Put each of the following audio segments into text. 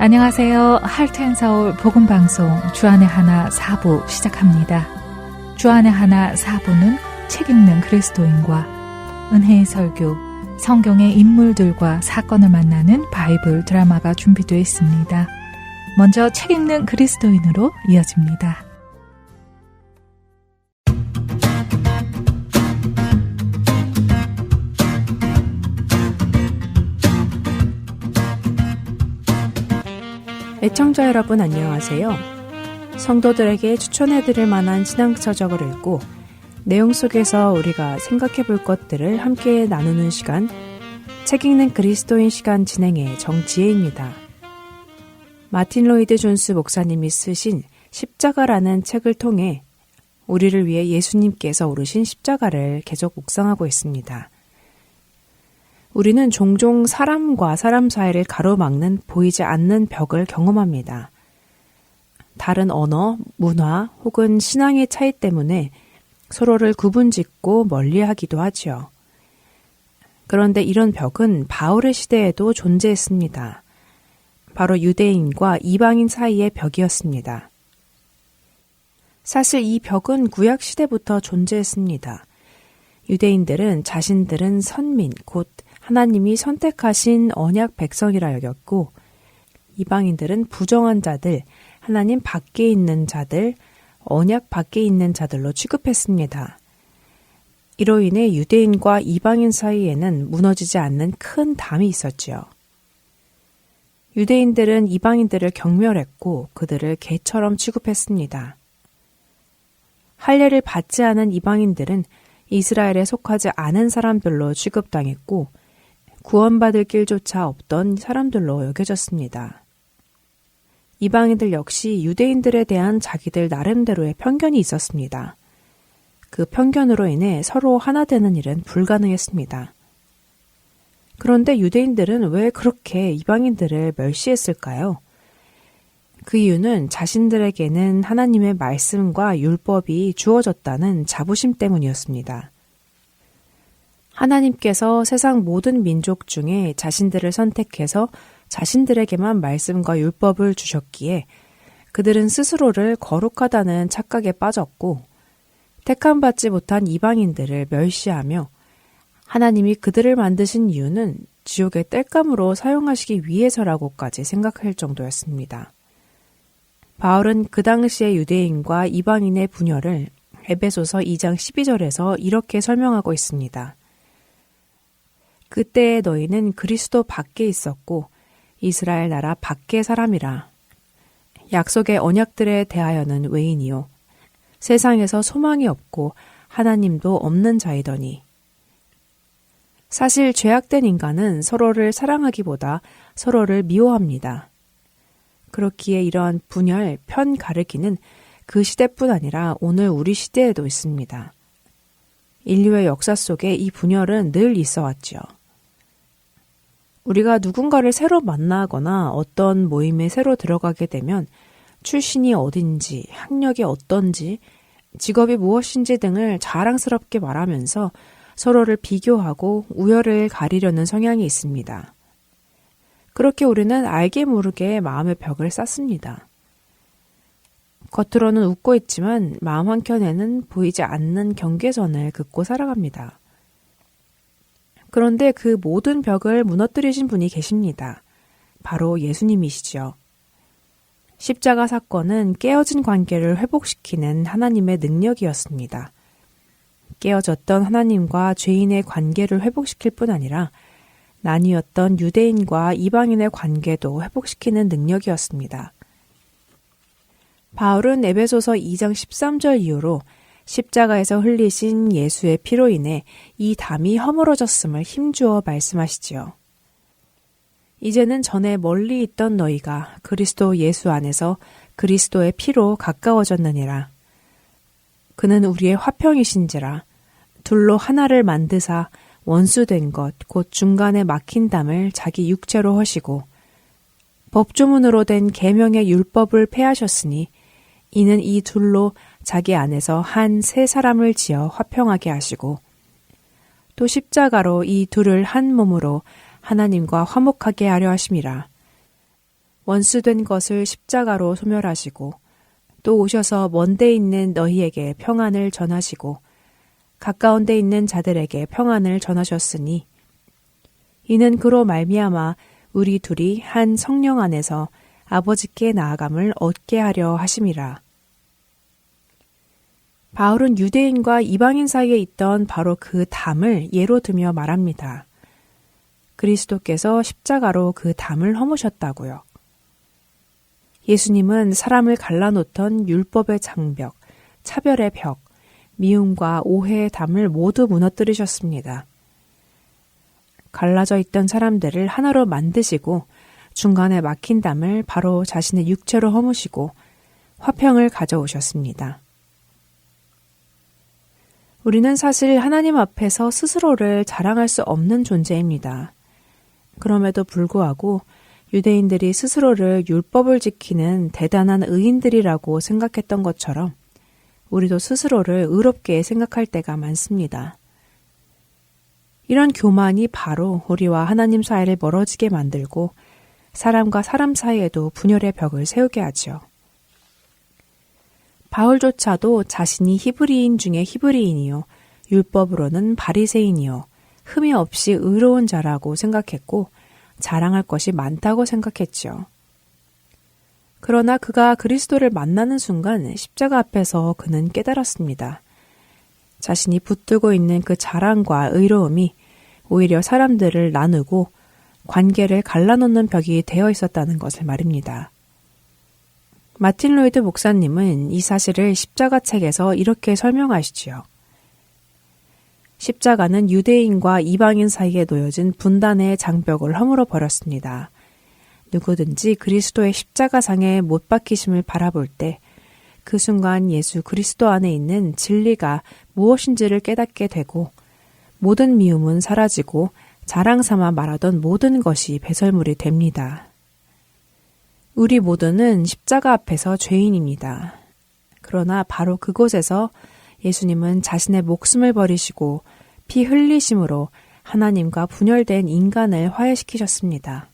안녕하세요. 할텐서울 복음방송 주안의 하나 4부 시작합니다. 주안의 하나 4부는 책 읽는 그리스도인과 은혜의 설교, 성경의 인물들과 사건을 만나는 바이블 드라마가 준비되어 있습니다. 먼저 책 읽는 그리스도인으로 이어집니다. 애청자 여러분 안녕하세요. 성도들에게 추천해드릴 만한 신앙서적을 읽고 내용 속에서 우리가 생각해 볼 것들을 함께 나누는 시간, 책 읽는 그리스도인 시간 진행의 정지혜입니다. 마틴 로이드 존스 목사님이 쓰신 십자가라는 책을 통해 우리를 위해 예수님께서 오르신 십자가를 계속 묵상하고 있습니다. 우리는 종종 사람과 사람 사이를 가로막는 보이지 않는 벽을 경험합니다. 다른 언어, 문화 혹은 신앙의 차이 때문에 서로를 구분짓고 멀리하기도 하지요. 그런데 이런 벽은 바울의 시대에도 존재했습니다. 바로 유대인과 이방인 사이의 벽이었습니다. 사실 이 벽은 구약 시대부터 존재했습니다. 유대인들은 자신들은 선민, 곧 하나님이 선택하신 언약 백성이라 여겼고, 이방인들은 부정한 자들, 하나님 밖에 있는 자들, 언약 밖에 있는 자들로 취급했습니다. 이로 인해 유대인과 이방인 사이에는 무너지지 않는 큰 담이 있었지요. 유대인들은 이방인들을 경멸했고 그들을 개처럼 취급했습니다. 할례를 받지 않은 이방인들은 이스라엘에 속하지 않은 사람들로 취급당했고 구원받을 길조차 없던 사람들로 여겨졌습니다. 이방인들 역시 유대인들에 대한 자기들 나름대로의 편견이 있었습니다. 그 편견으로 인해 서로 하나 되는 일은 불가능했습니다. 그런데 유대인들은 왜 그렇게 이방인들을 멸시했을까요? 그 이유는 자신들에게는 하나님의 말씀과 율법이 주어졌다는 자부심 때문이었습니다. 하나님께서 세상 모든 민족 중에 자신들을 선택해서 자신들에게만 말씀과 율법을 주셨기에 그들은 스스로를 거룩하다는 착각에 빠졌고 택함받지 못한 이방인들을 멸시하며 하나님이 그들을 만드신 이유는 지옥의 땔감으로 사용하시기 위해서라고까지 생각할 정도였습니다. 바울은 그 당시의 유대인과 이방인의 분열을 에베소서 2장 12절에서 이렇게 설명하고 있습니다. 그때의 너희는 그리스도 밖에 있었고 이스라엘 나라 밖의 사람이라. 약속의 언약들에 대하여는 외인이요 세상에서 소망이 없고 하나님도 없는 자이더니. 사실 죄악된 인간은 서로를 사랑하기보다 서로를 미워합니다. 그렇기에 이러한 분열, 편 가르기는 그 시대뿐 아니라 오늘 우리 시대에도 있습니다. 인류의 역사 속에 이 분열은 늘 있어 왔죠. 우리가 누군가를 새로 만나거나 어떤 모임에 새로 들어가게 되면 출신이 어딘지, 학력이 어떤지, 직업이 무엇인지 등을 자랑스럽게 말하면서 서로를 비교하고 우열을 가리려는 성향이 있습니다. 그렇게 우리는 알게 모르게 마음의 벽을 쌓습니다. 겉으로는 웃고 있지만 마음 한켠에는 보이지 않는 경계선을 긋고 살아갑니다. 그런데 그 모든 벽을 무너뜨리신 분이 계십니다. 바로 예수님이시죠. 십자가 사건은 깨어진 관계를 회복시키는 하나님의 능력이었습니다. 깨어졌던 하나님과 죄인의 관계를 회복시킬 뿐 아니라 나뉘었던 유대인과 이방인의 관계도 회복시키는 능력이었습니다. 바울은 에베소서 2장 13절 이후로 십자가에서 흘리신 예수의 피로 인해 이 담이 허물어졌음을 힘주어 말씀하시지요. 이제는 전에 멀리 있던 너희가 그리스도 예수 안에서 그리스도의 피로 가까워졌느니라. 그는 우리의 화평이신지라 둘로 하나를 만드사 원수된 것 곧 중간에 막힌 담을 자기 육체로 허시고 법조문으로 된 계명의 율법을 폐하셨으니 이는 이 둘로 자기 안에서 한 세 사람을 지어 화평하게 하시고 또 십자가로 이 둘을 한 몸으로 하나님과 화목하게 하려 하심이라. 원수된 것을 십자가로 소멸하시고 또 오셔서 먼 데 있는 너희에게 평안을 전하시고 가까운 데 있는 자들에게 평안을 전하셨으니 이는 그로 말미암아 우리 둘이 한 성령 안에서 아버지께 나아감을 얻게 하려 하심이라. 바울은 유대인과 이방인 사이에 있던 바로 그 담을 예로 들며 말합니다. 그리스도께서 십자가로 그 담을 허무셨다고요. 예수님은 사람을 갈라놓던 율법의 장벽, 차별의 벽, 미움과 오해의 담을 모두 무너뜨리셨습니다. 갈라져 있던 사람들을 하나로 만드시고 중간에 막힌 담을 바로 자신의 육체로 허무시고 화평을 가져오셨습니다. 우리는 사실 하나님 앞에서 스스로를 자랑할 수 없는 존재입니다. 그럼에도 불구하고 유대인들이 스스로를 율법을 지키는 대단한 의인들이라고 생각했던 것처럼 우리도 스스로를 의롭게 생각할 때가 많습니다. 이런 교만이 바로 우리와 하나님 사이를 멀어지게 만들고 사람과 사람 사이에도 분열의 벽을 세우게 하죠. 바울조차도 자신이 히브리인 중에 히브리인이요 율법으로는 바리새인이요 흠이 없이 의로운 자라고 생각했고 자랑할 것이 많다고 생각했죠. 그러나 그가 그리스도를 만나는 순간 십자가 앞에서 그는 깨달았습니다. 자신이 붙들고 있는 그 자랑과 의로움이 오히려 사람들을 나누고 관계를 갈라놓는 벽이 되어 있었다는 것을 말입니다. 마틴 로이드 목사님은 이 사실을 십자가 책에서 이렇게 설명하시지요. 십자가는 유대인과 이방인 사이에 놓여진 분단의 장벽을 허물어 버렸습니다. 누구든지 그리스도의 십자가상에 못 박히심을 바라볼 때 그 순간 예수 그리스도 안에 있는 진리가 무엇인지를 깨닫게 되고 모든 미움은 사라지고 자랑 삼아 말하던 모든 것이 배설물이 됩니다. 우리 모두는 십자가 앞에서 죄인입니다. 그러나 바로 그곳에서 예수님은 자신의 목숨을 버리시고 피 흘리심으로 하나님과 분열된 인간을 화해시키셨습니다.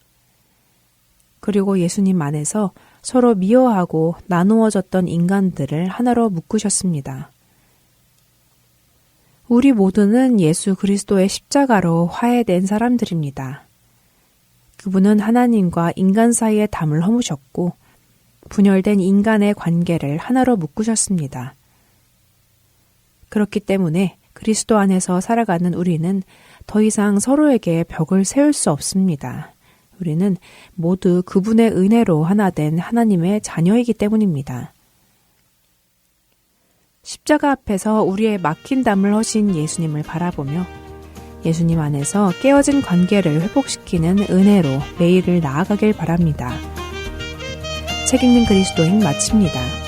그리고 예수님 안에서 서로 미워하고 나누어졌던 인간들을 하나로 묶으셨습니다. 우리 모두는 예수 그리스도의 십자가로 화해된 사람들입니다. 그분은 하나님과 인간 사이의 담을 허무셨고 분열된 인간의 관계를 하나로 묶으셨습니다. 그렇기 때문에 그리스도 안에서 살아가는 우리는 더 이상 서로에게 벽을 세울 수 없습니다. 우리는 모두 그분의 은혜로 하나 된 하나님의 자녀이기 때문입니다. 십자가 앞에서 우리의 막힌 담을 허신 예수님을 바라보며 예수님 안에서 깨어진 관계를 회복시키는 은혜로 매일을 나아가길 바랍니다. 책 읽는 그리스도인 마칩니다.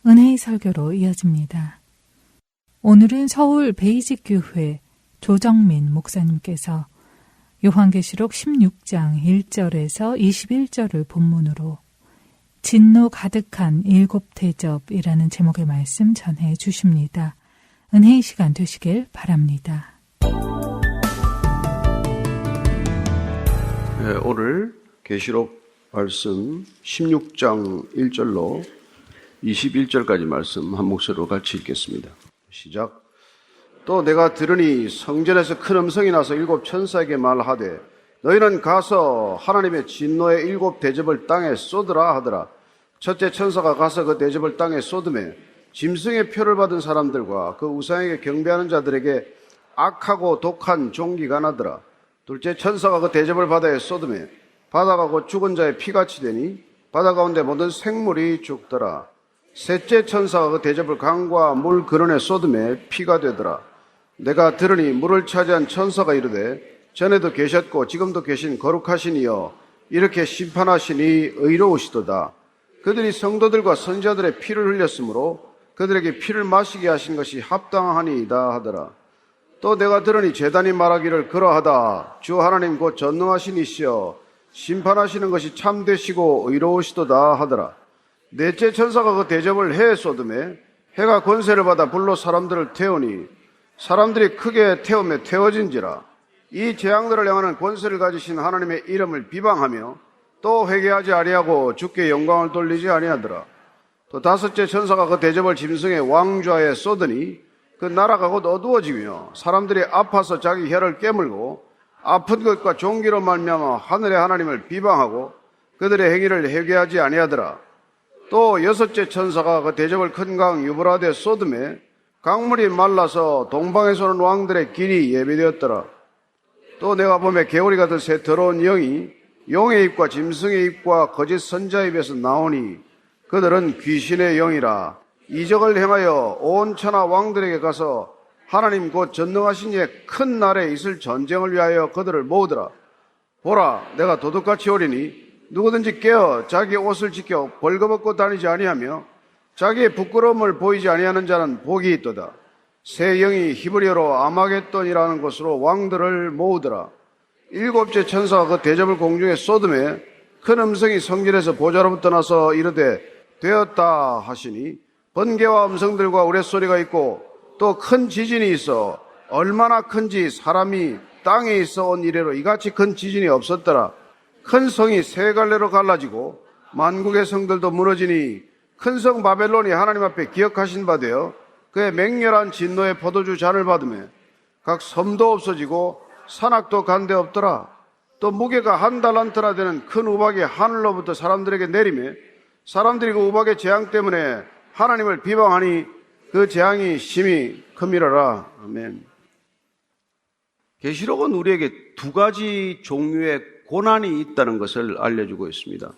은혜의 설교로 이어집니다. 오늘은 서울 베이직교회 조정민 목사님께서 요한계시록 16장 1절에서 21절을 본문으로 진노 가득한 일곱 대접이라는 제목의 말씀 전해 주십니다. 은혜의 시간 되시길 바랍니다. 네, 오늘 계시록 말씀 16장 1절로 21절까지 말씀 한 목소리로 같이 읽겠습니다. 시작. 또 내가 들으니 성전에서 큰 음성이 나서 일곱 천사에게 말하되 너희는 가서 하나님의 진노의 일곱 대접을 땅에 쏟으라 하더라. 첫째 천사가 가서 그 대접을 땅에 쏟음에 짐승의 표를 받은 사람들과 그 우상에게 경배하는 자들에게 악하고 독한 종기가 나더라. 둘째 천사가 그 대접을 바다에 쏟음에 바다가 곧 죽은 자의 피같이 되니 바다 가운데 모든 생물이 죽더라. 셋째 천사가 그 대접을 강과 물 근원에 쏟음에 피가 되더라. 내가 들으니 물을 차지한 천사가 이르되 전에도 계셨고 지금도 계신 거룩하신 이여 이렇게 심판하시니 의로우시도다. 그들이 성도들과 선지자들의 피를 흘렸으므로 그들에게 피를 마시게 하신 것이 합당하니이다 하더라. 또 내가 들으니 제단이 말하기를 그러하다. 주 하나님 곧 전능하신 이시여 심판하시는 것이 참되시고 의로우시도다 하더라. 넷째 천사가 그 대접을 해에 쏟음에 해가 권세를 받아 불로 사람들을 태우니 사람들이 크게 태움에 태워진지라. 이 재앙들을 향하는 권세를 가지신 하나님의 이름을 비방하며 또 회개하지 아니하고 주께 영광을 돌리지 아니하더라. 또 다섯째 천사가 그 대접을 짐승의 왕좌에 쏟으니 그 나라가 곧 어두워지며 사람들이 아파서 자기 혀를 깨물고 아픈 것과 종기로 말미암아 하늘의 하나님을 비방하고 그들의 행위를 회개하지 아니하더라. 또 여섯째 천사가 그 대접을 큰 강 유브라데 쏟음에 강물이 말라서 동방에서 오는 왕들의 길이 예비되었더라. 또 내가 보매 개오리 같은 새 더러운 영이 용의 입과 짐승의 입과 거짓 선자의 입에서 나오니 그들은 귀신의 영이라. 이적을 행하여 온 천하 왕들에게 가서 하나님 곧 전능하신 이의 큰 날에 있을 전쟁을 위하여 그들을 모으더라. 보라, 내가 도둑같이 오리니 누구든지 깨어 자기 옷을 지켜 벌거벗고 다니지 아니하며 자기의 부끄러움을 보이지 아니하는 자는 복이 있도다. 새 영이 히브리어로 아마겟돈이라는 곳으로 왕들을 모으더라. 일곱째 천사가 그 대접을 공중에 쏟음에 큰 음성이 성전에서 보좌로부터 나서 이르되 되었다 하시니 번개와 음성들과 우레소리가 있고 또 큰 지진이 있어 얼마나 큰지 사람이 땅에 있어 온 이래로 이같이 큰 지진이 없었더라. 큰 성이 세 갈래로 갈라지고 만국의 성들도 무너지니 큰 성 바벨론이 하나님 앞에 기억하신 바 되어 그의 맹렬한 진노의 포도주 잔을 받으며 각 섬도 없어지고 산악도 간데 없더라. 또 무게가 한 달란트나 되는 큰 우박이 하늘로부터 사람들에게 내리며 사람들이 그 우박의 재앙 때문에 하나님을 비방하니 그 재앙이 심히 큼이러라. 아멘. 계시록은 우리에게 두 가지 종류의 고난이 있다는 것을 알려주고 있습니다.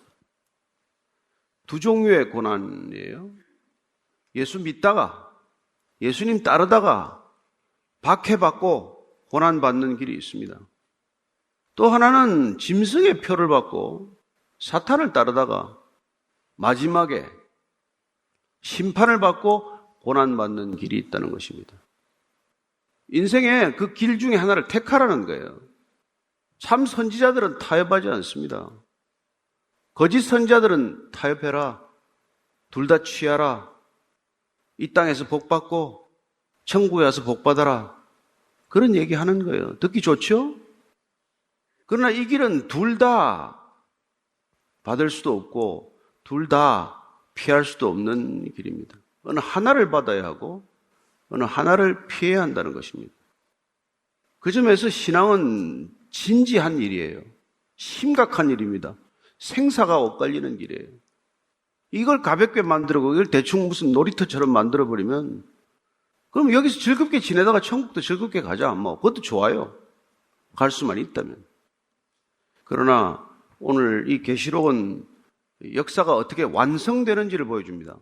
두 종류의 고난이에요. 예수 믿다가, 예수님 따르다가 박해받고 고난받는 길이 있습니다. 또 하나는 짐승의 표를 받고 사탄을 따르다가 마지막에 심판을 받고 고난받는 길이 있다는 것입니다. 인생에 그 길 중에 하나를 택하라는 거예요. 참 선지자들은 타협하지 않습니다. 거짓 선지자들은 타협해라. 둘 다 취하라. 이 땅에서 복받고 천국에 와서 복받아라. 그런 얘기하는 거예요. 듣기 좋죠? 그러나 이 길은 둘 다 받을 수도 없고 둘 다 피할 수도 없는 길입니다. 어느 하나를 받아야 하고 어느 하나를 피해야 한다는 것입니다. 그 점에서 신앙은 진지한 일이에요. 심각한 일입니다. 생사가 엇갈리는 길이에요. 이걸 가볍게 만들고 이걸 대충 무슨 놀이터처럼 만들어버리면 그럼 여기서 즐겁게 지내다가 천국도 즐겁게 가자. 뭐 그것도 좋아요. 갈 수만 있다면. 그러나 오늘 이 계시록은 역사가 어떻게 완성되는지를 보여줍니다.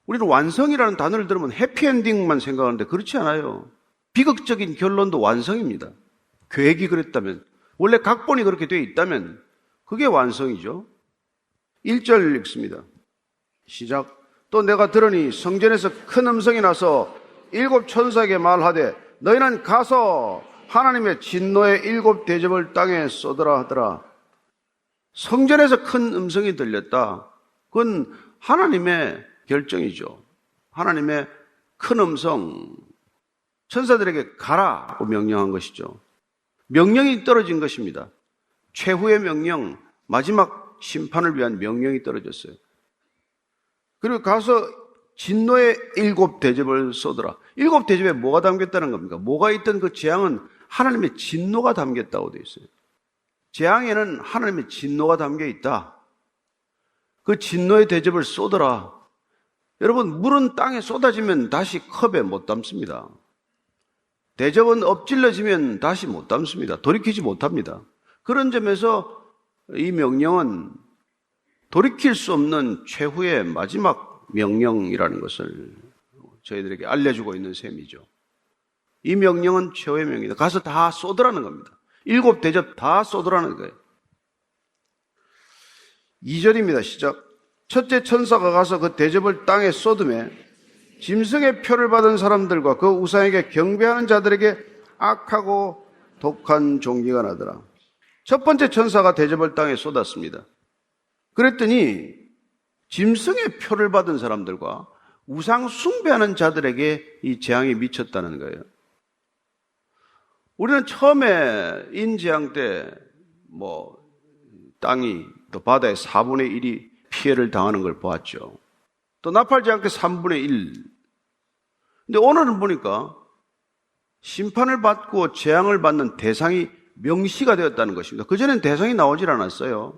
우리는 완성이라는 단어를 들으면 해피엔딩만 생각하는데 그렇지 않아요. 비극적인 결론도 완성입니다. 계획이 그랬다면, 원래 각본이 그렇게 되어 있다면 그게 완성이죠. 1절 읽습니다. 시작. 또 내가 들으니 성전에서 큰 음성이 나서 7 천사에게 말하되 너희는 가서 하나님의 진노의 7 대접을 땅에 쏟으라 하더라. 성전에서 큰 음성이 들렸다. 그건 하나님의 결정이죠. 하나님의 큰 음성, 천사들에게 가라고 명령한 것이죠. 명령이 떨어진 것입니다. 최후의 명령, 마지막 심판을 위한 명령이 떨어졌어요. 그리고 가서 진노의 7 대접을 쏟으라. 7 대접에 뭐가 담겼다는 겁니까? 뭐가 있던 그 재앙은 하나님의 진노가 담겼다고 되어 있어요. 재앙에는 하나님의 진노가 담겨 있다. 그 진노의 대접을 쏟으라. 여러분, 물은 땅에 쏟아지면 다시 컵에 못 담습니다. 대접은 엎질러지면 다시 못 담습니다. 돌이키지 못합니다. 그런 점에서 이 명령은 돌이킬 수 없는 최후의 마지막 명령이라는 것을 저희들에게 알려주고 있는 셈이죠. 이 명령은 최후의 명령이다. 가서 다 쏟으라는 겁니다. 7 대접 다 쏟으라는 거예요. 2절입니다. 시작. 첫째 천사가 가서 그 대접을 땅에 쏟으매 짐승의 표를 받은 사람들과 그 우상에게 경배하는 자들에게 악하고 독한 종기가 나더라. 첫 번째 천사가 대접을 땅에 쏟았습니다. 그랬더니 짐승의 표를 받은 사람들과 우상 숭배하는 자들에게 이 재앙이 미쳤다는 거예요. 우리는 처음에 인재앙 때 땅이 또 바다의 4분의 1이 피해를 당하는 걸 보았죠. 또 나팔재앙 때 3분의 1. 근데 오늘은 보니까 심판을 받고 재앙을 받는 대상이 명시가 되었다는 것입니다. 그전엔 대상이 나오질 않았어요.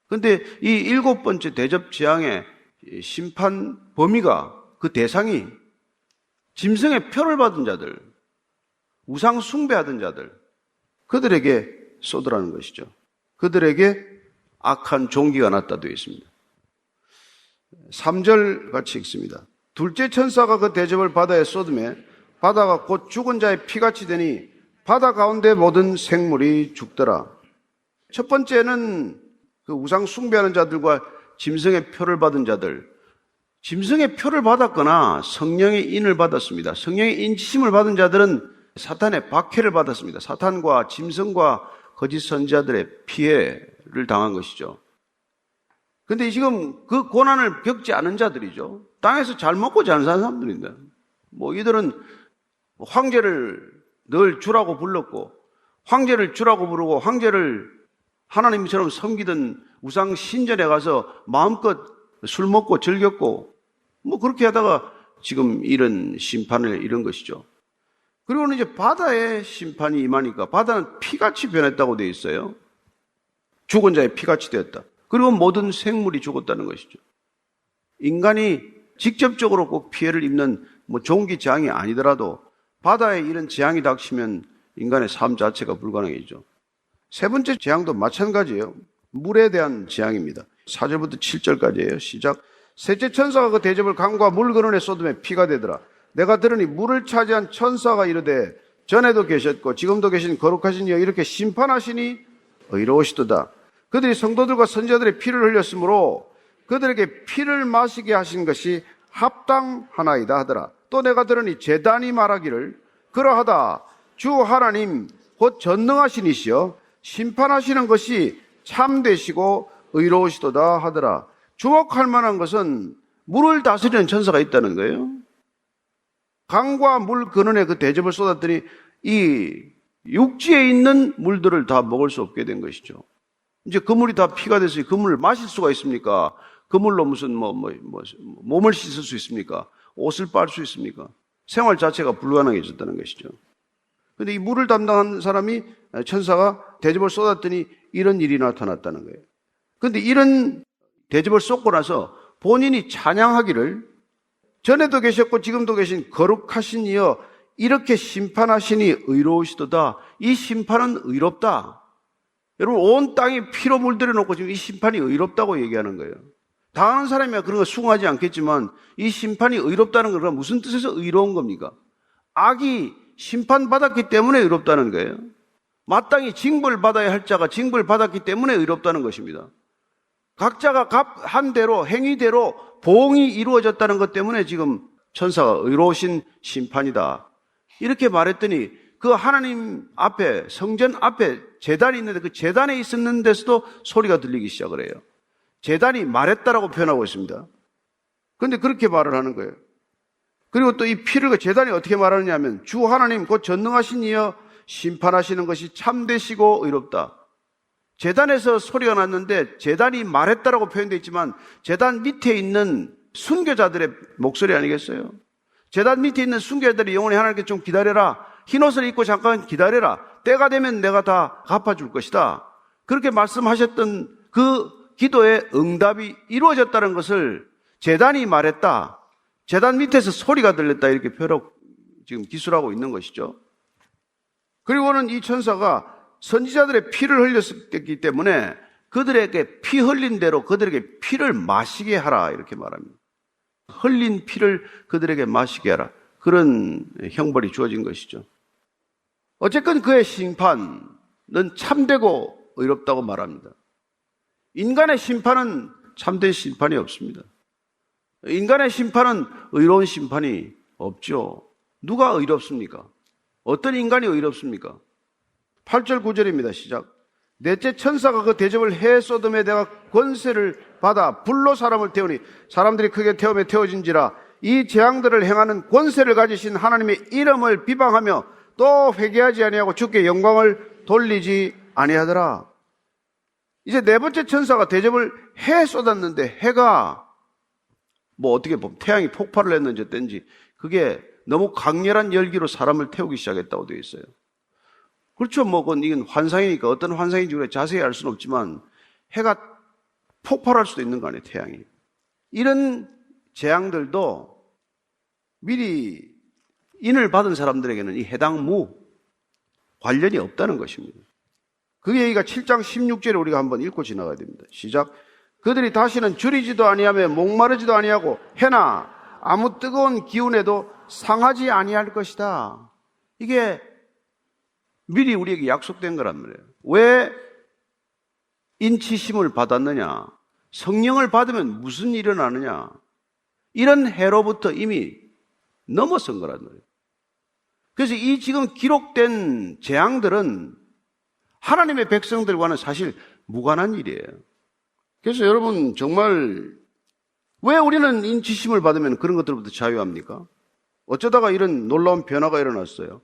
근데 이 7번째 대접 재앙의 심판 범위가, 그 대상이 짐승의 표를 받은 자들, 우상 숭배하던 자들, 그들에게 쏟으라는 것이죠. 그들에게 악한 종기가 났다 되어 있습니다. 3절 같이 읽습니다. 둘째 천사가 그 대접을 바다에 쏟으매 바다가 곧 죽은 자의 피같이 되니 바다 가운데 모든 생물이 죽더라. 첫 번째는 그 우상 숭배하는 자들과 짐승의 표를 받은 자들, 짐승의 표를 받았거나 성령의 인을 받았습니다. 성령의 인치심을 받은 자들은 사탄의 박해를 받았습니다. 사탄과 짐승과 거짓 선지자들의 피해를 당한 것이죠. 근데 지금 그 고난을 겪지 않은 자들이죠. 땅에서 잘 먹고 잘 사는 사람들인데, 이들은 황제를 늘 주라고 불렀고, 황제를 주라고 부르고, 황제를 하나님처럼 섬기던 우상 신전에 가서 마음껏 술 먹고 즐겼고, 그렇게 하다가 지금 이런 심판을 이런 것이죠. 그리고는 이제 바다의 심판이 임하니까 바다는 피같이 변했다고 되어 있어요. 죽은 자의 피같이 되었다. 그리고 모든 생물이 죽었다는 것이죠. 인간이 직접적으로 꼭 피해를 입는 종기 재앙이 아니더라도 바다에 이런 재앙이 닥치면 인간의 삶 자체가 불가능해지죠. 세 번째 재앙도 마찬가지예요. 물에 대한 재앙입니다. 4절부터 7절까지예요. 시작. 셋째 천사가 그 대접을 강과 물 근원에 쏟음에 피가 되더라. 내가 들으니 물을 차지한 천사가 이르되 전에도 계셨고 지금도 계신 거룩하신 이여 이렇게 심판하시니 의로우시도다. 그들이 성도들과 선지자들의 피를 흘렸으므로 그들에게 피를 마시게 하신 것이 합당하나이다 하더라. 또 내가 들으니 제단이 말하기를 그러하다. 주 하나님 곧 전능하신 이시여 심판하시는 것이 참되시고 의로우시도다 하더라. 주목할 만한 것은 물을 다스리는 천사가 있다는 거예요. 강과 물 근원에 그 대접을 쏟았더니 이 육지에 있는 물들을 다 먹을 수 없게 된 것이죠. 이제 그 물이 다 피가 됐으니 그 물을 마실 수가 있습니까? 그 물로 무슨 몸을 씻을 수 있습니까? 옷을 빨 수 있습니까? 생활 자체가 불가능해졌다는 것이죠. 그런데 이 물을 담당한 사람이 천사가 대접을 쏟았더니 이런 일이 나타났다는 거예요. 그런데 이런 대접을 쏟고 나서 본인이 찬양하기를 전에도 계셨고 지금도 계신 거룩하신 이여 이렇게 심판하시니 의로우시도다. 이 심판은 의롭다. 여러분 온 땅이 피로 물들여 놓고 지금 이 심판이 의롭다고 얘기하는 거예요. 당하는 사람이야 그런 거 수긍하지 않겠지만 이 심판이 의롭다는 건 무슨 뜻에서 의로운 겁니까? 악이 심판받았기 때문에 의롭다는 거예요. 마땅히 징벌받아야 할 자가 징벌받았기 때문에 의롭다는 것입니다. 각자가 한 대로 행위대로 보응이 이루어졌다는 것 때문에 지금 천사가 의로우신 심판이다. 이렇게 말했더니 그 하나님 앞에 성전 앞에 제단이 있는데 그 제단에 있었는 데서도 소리가 들리기 시작을 해요. 제단이 말했다라고 표현하고 있습니다. 그런데 그렇게 말을 하는 거예요. 그리고 또 이 피를 그 제단이 어떻게 말하느냐 하면 주 하나님 곧 전능하신 이여 심판하시는 것이 참되시고 의롭다. 제단에서 소리가 났는데 제단이 말했다라고 표현되어 있지만 제단 밑에 있는 순교자들의 목소리 아니겠어요? 제단 밑에 있는 순교자들이 영원히 하나님께 좀 기다려라. 흰옷을 입고 잠깐 기다려라. 때가 되면 내가 다 갚아줄 것이다. 그렇게 말씀하셨던 그 기도의 응답이 이루어졌다는 것을 제단이 말했다. 제단 밑에서 소리가 들렸다. 이렇게 표현하고 지금 기술하고 있는 것이죠. 그리고는 이 천사가 선지자들의 피를 흘렸기 때문에 그들에게 피 흘린 대로 그들에게 피를 마시게 하라 이렇게 말합니다. 흘린 피를 그들에게 마시게 하라. 그런 형벌이 주어진 것이죠. 어쨌건 그의 심판은 참되고 의롭다고 말합니다. 인간의 심판은 참된 심판이 없습니다. 인간의 심판은 의로운 심판이 없죠. 누가 의롭습니까? 어떤 인간이 의롭습니까? 8절 9절입니다. 시작. 넷째 천사가 그 대접을 해 소돔에 내가 권세를 받아 불로 사람을 태우니 사람들이 크게 태움에 태워진지라. 이 재앙들을 행하는 권세를 가지신 하나님의 이름을 비방하며 또 회개하지 아니하고 주께 영광을 돌리지 아니하더라. 이제 네 번째 천사가 대접을 해 쏟았는데 해가 어떻게 보면 태양이 폭발을 했는지 어땠는지 그게 너무 강렬한 열기로 사람을 태우기 시작했다고 되어 있어요. 그렇죠. 그건 이건 환상이니까 어떤 환상인지 우리가 자세히 알 수는 없지만 해가 폭발할 수도 있는 거 아니에요, 태양이. 이런 재앙들도 미리 인을 받은 사람들에게는 이 해당 무 관련이 없다는 것입니다. 그 얘기가 7장 16절에 우리가 한번 읽고 지나가야 됩니다. 시작. 그들이 다시는 줄이지도 아니하며 목마르지도 아니하고 해나 아무 뜨거운 기운에도 상하지 아니할 것이다. 이게 미리 우리에게 약속된 거란 말이에요. 왜 인치심을 받았느냐? 성령을 받으면 무슨 일이 일어나느냐? 이런 해로부터 이미 넘어선 거란 말이에요. 그래서 이 지금 기록된 재앙들은 하나님의 백성들과는 사실 무관한 일이에요. 그래서 여러분 정말 왜 우리는 인치심을 받으면 그런 것들부터 자유합니까? 어쩌다가 이런 놀라운 변화가 일어났어요?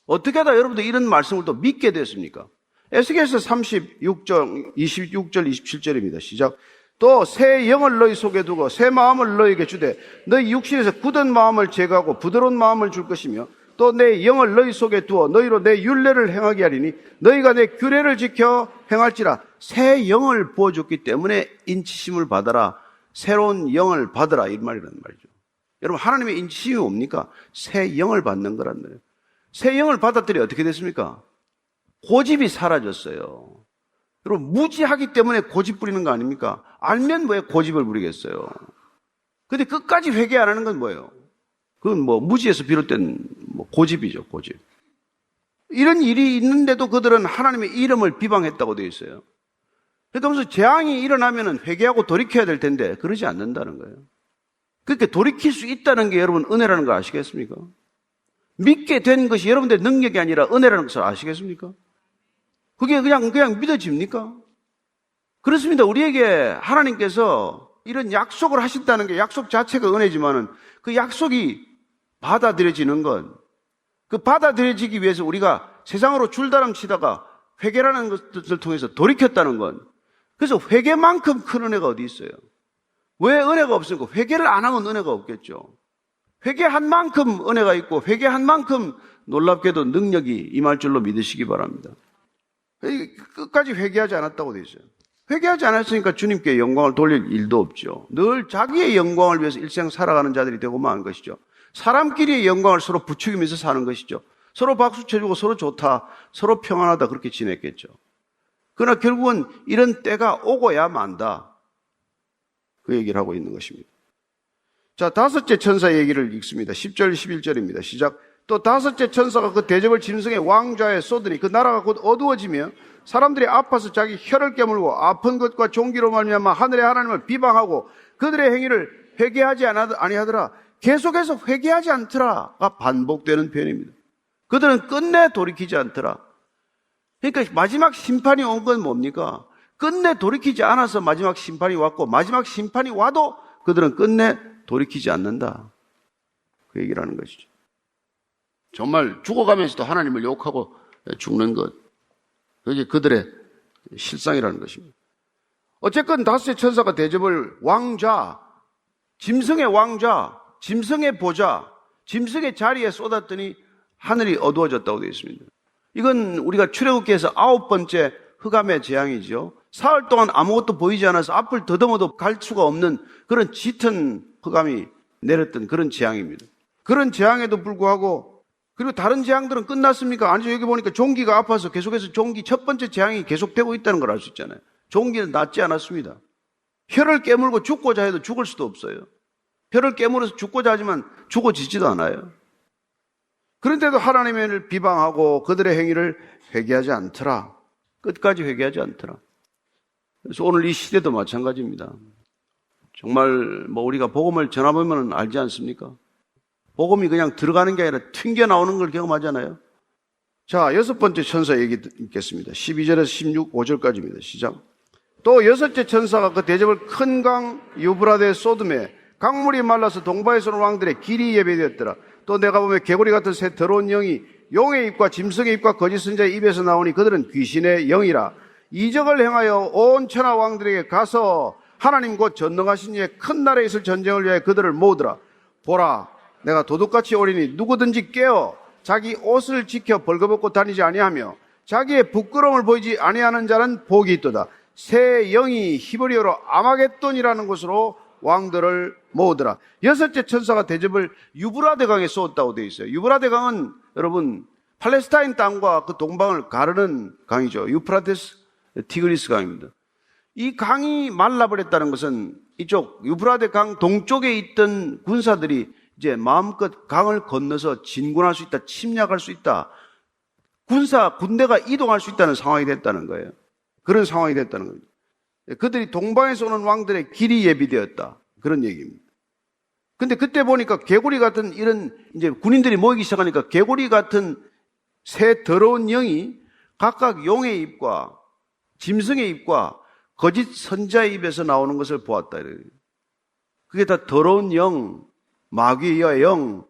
어떻게 하다 여러분들 이런 말씀을 또 믿게 됐습니까? 에스겔서 36장 26절 27절입니다. 시작. 또 새 영을 너희 속에 두고 새 마음을 너희에게 주되 너희 육신에서 굳은 마음을 제거하고 부드러운 마음을 줄 것이며 또 내 영을 너희 속에 두어 너희로 내 율례를 행하게 하리니 너희가 내 규례를 지켜 행할지라. 새 영을 부어줬기 때문에 인치심을 받아라. 새로운 영을 받아라. 이 말이란 말이죠. 여러분 하나님의 인치심이 뭡니까? 새 영을 받는 거란 말이에요. 새 영을 받았더니 어떻게 됐습니까? 고집이 사라졌어요. 여러분 무지하기 때문에 고집 부리는 거 아닙니까? 알면 왜 고집을 부리겠어요? 근데 끝까지 회개 안 하는 건 뭐예요? 그건 무지에서 비롯된 고집이죠, 고집. 이런 일이 있는데도 그들은 하나님의 이름을 비방했다고 되어 있어요. 그러면서 재앙이 일어나면 회개하고 돌이켜야 될 텐데 그러지 않는다는 거예요. 그렇게 돌이킬 수 있다는 게 여러분 은혜라는 거 아시겠습니까? 믿게 된 것이 여러분들의 능력이 아니라 은혜라는 것을 아시겠습니까? 그게 그냥 믿어집니까? 그렇습니다. 우리에게 하나님께서 이런 약속을 하신다는 게 약속 자체가 은혜지만은 그 약속이 받아들여지는 건, 그 받아들여지기 위해서 우리가 세상으로 줄다람 치다가 회개라는 것을 통해서 돌이켰다는 건, 그래서 회개만큼 큰 은혜가 어디 있어요? 왜 은혜가 없습니까? 회개를 안 하면 은혜가 없겠죠. 회개한 만큼 은혜가 있고 회개한 만큼 놀랍게도 능력이 임할 줄로 믿으시기 바랍니다. 끝까지 회개하지 않았다고 되어 있어요. 회개하지 않았으니까 주님께 영광을 돌릴 일도 없죠. 늘 자기의 영광을 위해서 일생 살아가는 자들이 되고 만 것이죠. 사람끼리의 영광을 서로 부추기면서 사는 것이죠. 서로 박수 쳐주고 서로 좋다, 서로 평안하다 그렇게 지냈겠죠. 그러나 결국은 이런 때가 오고야 만다. 그 얘기를 하고 있는 것입니다. 자, 다섯째 천사 얘기를 읽습니다. 10절, 11절입니다. 시작. 또 다섯째 천사가 그 대접을 짐승의 왕좌에 쏟으니 그 나라가 곧 어두워지며 사람들이 아파서 자기 혀를 깨물고 아픈 것과 종기로 말미암아 하늘의 하나님을 비방하고 그들의 행위를 회개하지 아니하더라. 계속해서 회개하지 않더라가 반복되는 표현입니다. 그들은 끝내 돌이키지 않더라. 그러니까 마지막 심판이 온 건 뭡니까? 끝내 돌이키지 않아서 마지막 심판이 왔고 마지막 심판이 와도 그들은 끝내 돌이키지 않는다. 그 얘기를 하는 것이죠. 정말 죽어가면서도 하나님을 욕하고 죽는 것. 그게 그들의 실상이라는 것입니다. 어쨌건 다섯째 천사가 대접을 왕좌, 짐승의 왕좌, 짐승의 보좌, 짐승의 자리에 쏟았더니 하늘이 어두워졌다고 되어 있습니다. 이건 우리가 출애굽기에서 9번째 흑암의 재앙이죠. 사흘 동안 아무것도 보이지 않아서 앞을 더듬어도 갈 수가 없는 그런 짙은 흑암이 내렸던 그런 재앙입니다. 그런 재앙에도 불구하고 그리고 다른 재앙들은 끝났습니까? 아니죠. 여기 보니까 종기가 아파서 계속해서 종기 첫 번째 재앙이 계속되고 있다는 걸 알 수 있잖아요. 종기는 낫지 않았습니다. 혀를 깨물고 죽고자 해도 죽을 수도 없어요. 혀를 깨물어서 죽고자 하지만 죽어지지도 않아요. 그런데도 하나님의 일을 비방하고 그들의 행위를 회개하지 않더라. 끝까지 회개하지 않더라. 그래서 오늘 이 시대도 마찬가지입니다. 정말 우리가 복음을 전하보면 알지 않습니까? 복음이 그냥 들어가는 게 아니라 튕겨 나오는 걸 경험하잖아요. 자, 여섯 번째 천사 얘기 읽겠습니다. 12절에서 15절까지입니다. 시작. 또 여섯째 천사가 그 대접을 큰 강 유브라데에 쏟음에 강물이 말라서 동바에서 온 왕들의 길이 예배되었더라. 또 내가 보면 개구리 같은 새 더러운 영이 용의 입과 짐승의 입과 거짓 선자의 입에서 나오니 그들은 귀신의 영이라. 이적을 행하여 온 천하 왕들에게 가서 하나님 곧 전능하신 이의 큰 나라에 있을 전쟁을 위하여 그들을 모으더라. 보라, 내가 도둑같이 오리니 누구든지 깨어 자기 옷을 지켜 벌거벗고 다니지 아니하며 자기의 부끄러움을 보이지 아니하는 자는 복이 있도다. 새 영이 히브리어로 아마겟돈이라는 곳으로 왕들을 모으더라. 여섯째 천사가 대접을 유브라데 강에 쏟았다고 되어 있어요. 유브라데 강은 여러분 팔레스타인 땅과 그 동방을 가르는 강이죠. 유프라테스 티그리스 강입니다. 이 강이 말라버렸다는 것은 이쪽 유브라데 강 동쪽에 있던 군사들이 이제 마음껏 강을 건너서 진군할 수 있다, 침략할 수 있다, 군대가 이동할 수 있다는 상황이 됐다는 거예요. 그런 상황이 됐다는 겁니다. 그들이 동방에서 오는 왕들의 길이 예비되었다. 그런 얘기입니다. 근데 그때 보니까 개구리 같은 이런 이제 군인들이 모이기 시작하니까 개구리 같은 새 더러운 영이 각각 용의 입과 짐승의 입과 거짓 선자의 입에서 나오는 것을 보았다. 그게 다 더러운 영, 마귀의 영,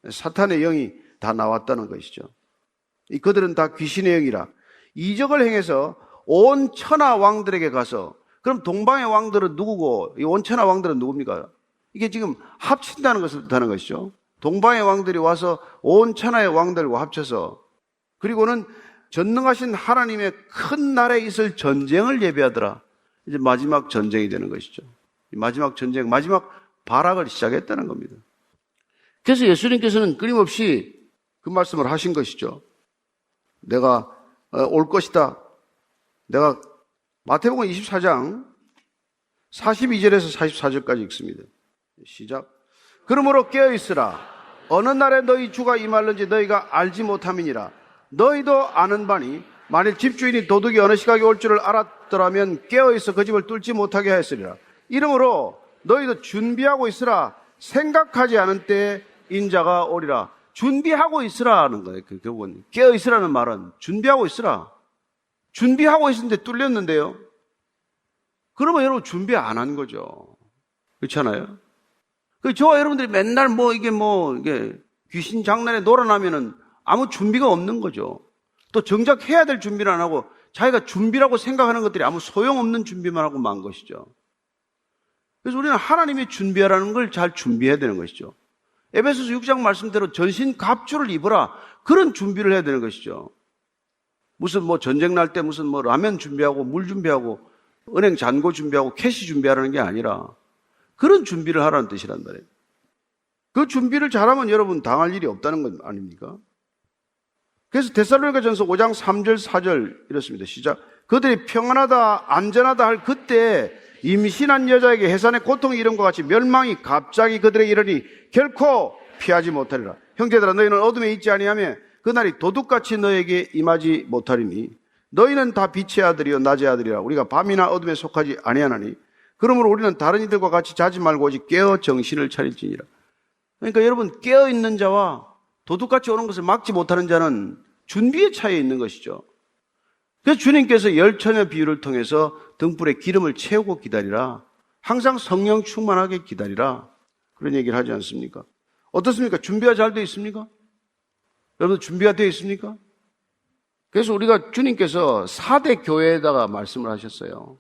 사탄의 영이 다 나왔다는 것이죠. 그들은 다 귀신의 영이라 이적을 행해서 온 천하 왕들에게 가서, 그럼 동방의 왕들은 누구고 이 온 천하 왕들은 누굽니까? 이게 지금 합친다는 것을 뜻하는 것이죠. 동방의 왕들이 와서 온 천하의 왕들과 합쳐서, 그리고는 전능하신 하나님의 큰 날에 있을 전쟁을 예비하더라. 이제 마지막 전쟁이 되는 것이죠. 마지막 전쟁, 마지막 발악을 시작했다는 겁니다. 그래서 예수님께서는 끊임없이 그 말씀을 하신 것이죠. 내가 올 것이다. 내가 마태복음 24장 42절에서 44절까지 읽습니다. 시작. 그러므로 깨어있으라. 어느 날에 너희 주가 임할는지 너희가 알지 못함이니라. 너희도 아는 바니 만일 집주인이 도둑이 어느 시각에 올 줄을 알았더라면 깨어있어 그 집을 뚫지 못하게 하였으리라. 이러므로 너희도 준비하고 있으라. 생각하지 않은 때에 인자가 오리라. 준비하고 있으라는 거예요. 그 교본. 깨어있으라는 말은 준비하고 있으라. 준비하고 있었는데 뚫렸는데요. 그러면 여러분 준비 안 한 거죠. 그렇잖아요? 저와 여러분들이 맨날 이게 귀신 장난에 놀아나면은 아무 준비가 없는 거죠. 또 정작 해야 될 준비를 안 하고 자기가 준비라고 생각하는 것들이 아무 소용없는 준비만 하고 만 것이죠. 그래서 우리는 하나님이 준비하라는 걸 잘 준비해야 되는 것이죠. 에베소서 6장 말씀대로 전신 갑주를 입어라. 그런 준비를 해야 되는 것이죠. 무슨 전쟁 날 때 무슨 라면 준비하고 물 준비하고 은행 잔고 준비하고 캐시 준비하라는 게 아니라 그런 준비를 하라는 뜻이란 말이에요. 그 준비를 잘하면 여러분 당할 일이 없다는 건 아닙니까? 그래서 데살로니가전서 5장 3절 4절 이렇습니다. 시작. 그들이 평안하다 안전하다 할 그때 임신한 여자에게 해산의 고통이 이름과 같이 멸망이 갑자기 그들에게 이르니 결코 피하지 못하리라. 형제들아 너희는 어둠에 있지 아니하며 그날이 도둑같이 너에게 임하지 못하리니 너희는 다 빛의 아들이요 낮의 아들이라. 우리가 밤이나 어둠에 속하지 아니하나니 그러므로 우리는 다른 이들과 같이 자지 말고 오직 깨어 정신을 차릴지니라. 그러니까 여러분 깨어있는 자와 도둑같이 오는 것을 막지 못하는 자는 준비의 차이에 있는 것이죠. 그래서 주님께서 열처녀 비유를 통해서 등불에 기름을 채우고 기다리라. 항상 성령 충만하게 기다리라. 그런 얘기를 하지 않습니까? 어떻습니까? 준비가 잘 되어 있습니까? 여러분 준비가 되어 있습니까? 그래서 우리가 주님께서 4대 교회에다가 말씀을 하셨어요.